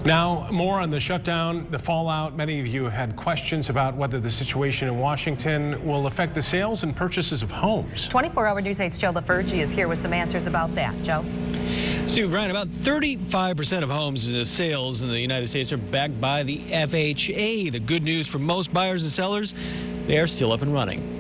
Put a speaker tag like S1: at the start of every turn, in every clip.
S1: Now, more on the shutdown, the fallout. Many of you have had questions about whether the situation in Washington will affect the sales and purchases of homes.
S2: 24-hour News 8's Joe LaFergie is here with some answers about that. Joe?
S3: Sue, Brian, about 35% of homes sales in the United States are backed by the FHA. The good news for most buyers and sellers, they are still up and running.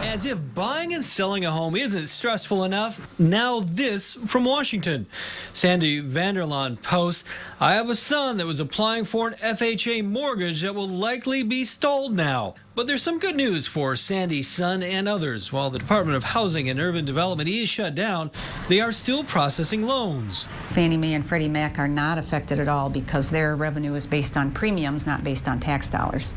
S3: As if buying and selling a home isn't stressful enough, now this from Washington. Sandy Vanderlaan posts, I have a son that was applying for an FHA mortgage that will likely be stalled now. But there's some good news for Sandy's son and others. While the Department of Housing and Urban Development is shut down, they are still processing loans.
S4: Fannie Mae and Freddie Mac are not affected at all because their revenue is based on premiums, not based on tax dollars.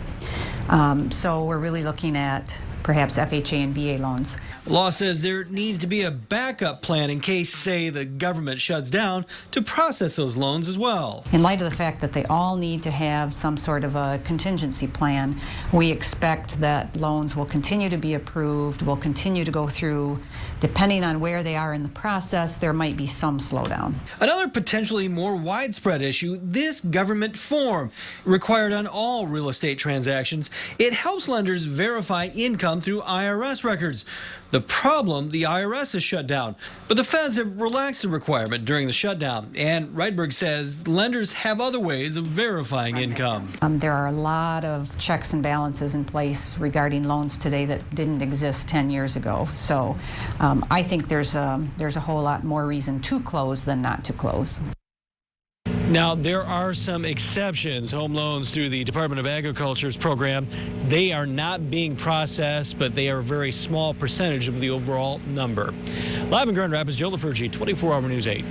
S4: So we're really looking at perhaps FHA and VA loans.
S3: The law says there needs to be a backup plan in case, say, the government shuts down to process those loans as well.
S4: In light of the fact that they all need to have some sort of a contingency plan, we expect that loans will continue to be approved, will continue to go through. Depending on where they are in the process, there might be some slowdown.
S3: Another potentially more widespread issue, this government form required on all real estate transactions. It helps lenders verify income through IRS records. The problem, the IRS is shut down, but the feds have relaxed the requirement during the shutdown. And Reitberg says lenders have other ways of verifying income.
S4: There are a lot of checks and balances in place regarding loans today that didn't exist 10 years ago. So I think there's a whole lot more reason to close than not to close.
S3: Now, there are some exceptions. Home loans through the Department of Agriculture's program, they are not being processed, but they are a very small percentage of the overall number. Live in Grand Rapids, Joe LaFergie, 24-hour News 8.